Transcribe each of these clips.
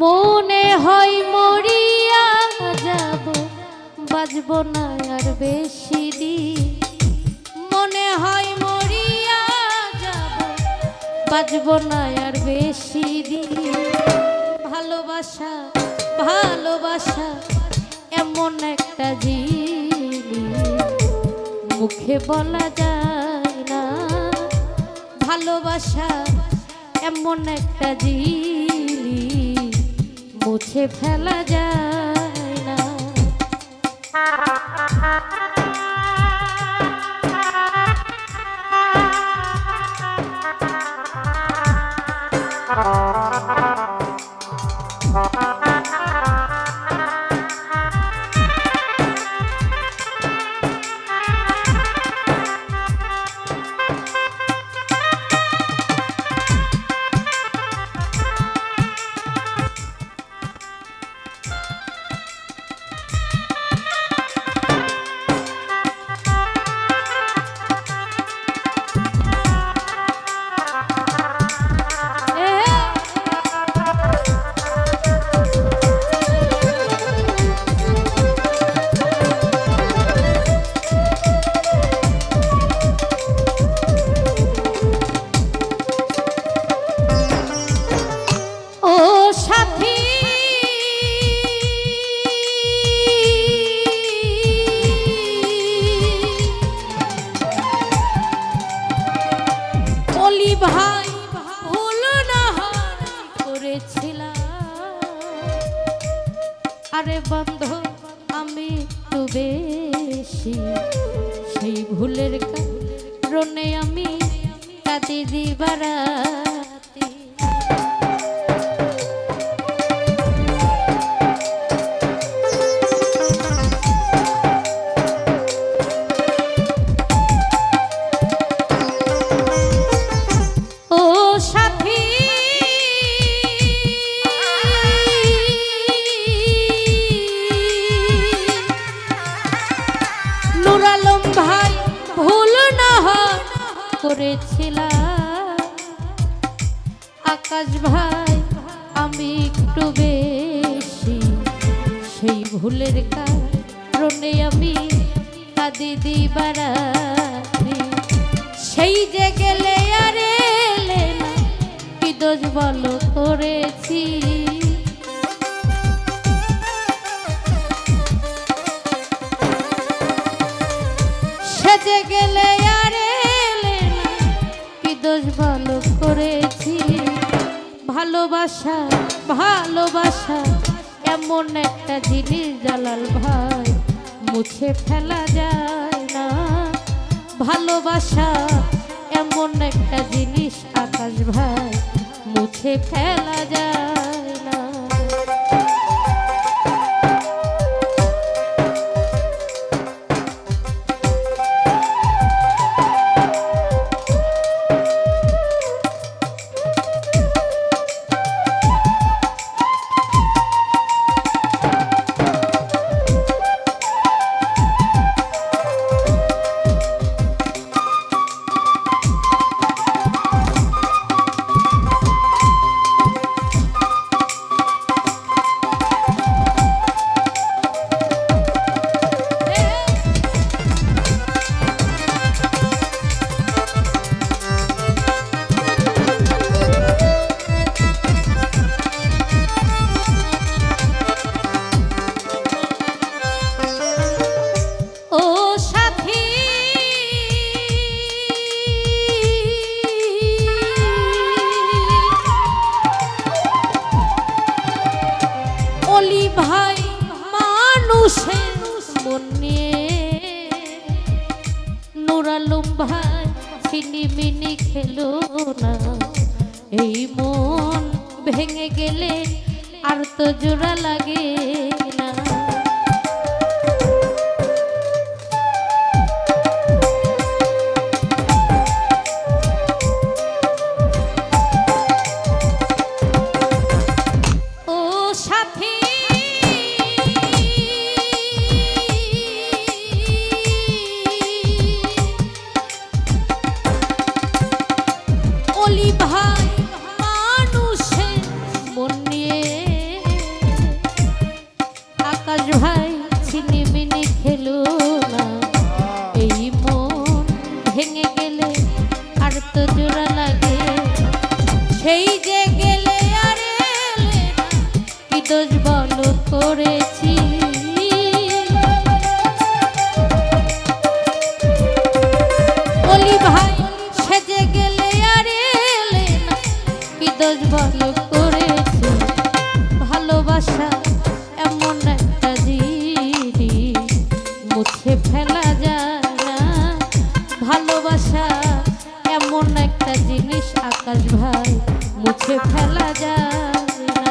মনে হয় মরিয়া যাব, বাজব না আর বেশি দিন। মনে হয় মরিয়া যাব, বাজব না আর বেশি দিন। ভালোবাসা ভালোবাসা এমন একটা জিনিস মুখে বলা যায় না। ভালোবাসা এমন একটা জিনিস মুছে ফেলা যায় না। ভাই ভুল না করেছিলাম, আরে বন্ধু আমি তো বেশি সেই ভুলের কারণে আমি কাঁদি দিবারাতি। ভাই ভুল না করেছিলাম, আকাশ ভাই আমি একটু বেশি সেই ভুলের কারণে আমি কাঁদি দিবারাতি। সেই যে গেলে আর এলে না, কি দোষ বলো করেছি। সেজে গেলে আর এলে না, কি দোষ ভালো করেছি। ভালোবাসা ভালোবাসা এমন একটা জিনিস জালাল ভাই মুছে ফেলা যায় না। ভালোবাসা এমন একটা জিনিস আকাশ ভাই মুছে ফেলা যায় না। ভাই মানুষের মন নিয়ে নুর আলম ভাই ছিনিমিনি খেলো না। এই মন ভেঙে গেলে আর তো জোড়া লাগে না। ভাই মানুষের মন নিয়ে দোষ বলো করেছি? ভালোবাসা এমন একটা জিনিস মুছে ফেলা যায় না। ভালোবাসা এমন একটা জিনিস আকাশ ভাই মুছে ফেলা যায় না।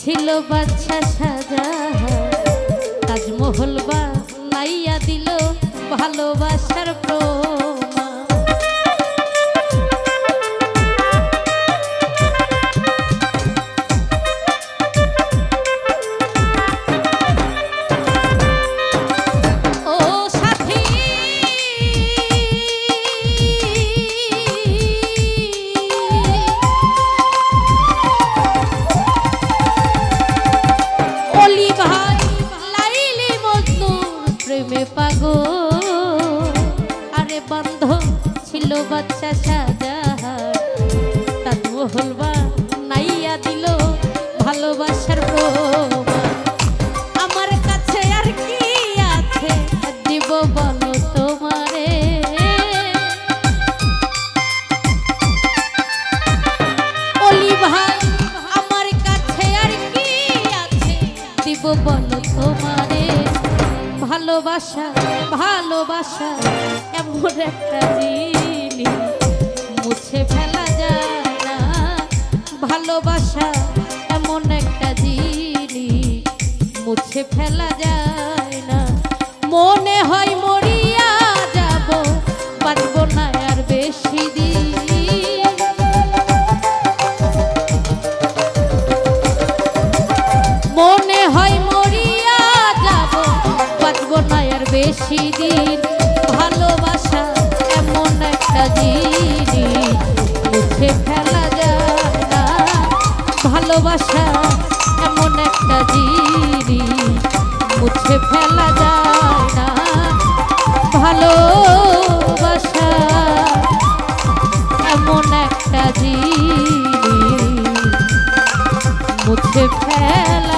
ছিল বাদশা শাহজাহান, তাজমহল বানাইয়া দিল ভালোবাসার প্রমাণ। ও সাথী প্রেমে পাগল, আরে বন্ধ ছিল বাদশা শাহজাহান, তাজমহল বানাইয়া দিল ভালোবাসার প্রমাণ। আমার কাছে আর কি আছে দিব বলো তোমারে, অলি ভাই আমার কাছে আর কি আছে দিব বলো তোমারে। ভালোবাসা ভালোবাসা এমন একটা জিনিস মুছে ফেলা যায় না। ভালোবাসা এমন একটা জিনিস মুছে ফেলা যায় না। মনে হয় মরিয়া যাব, বাঁচব না আর বেশি দিন। মনে হয় বেশি দিন। ভালোবাসা এমন একটা জিনিস মুছে ফেলা যায় না। ভালোবাসা এমন একটা জিনিস মুছে ফেলা যায় না। ভালোবাসা এমন একটা জিনিস মুছে ফেলা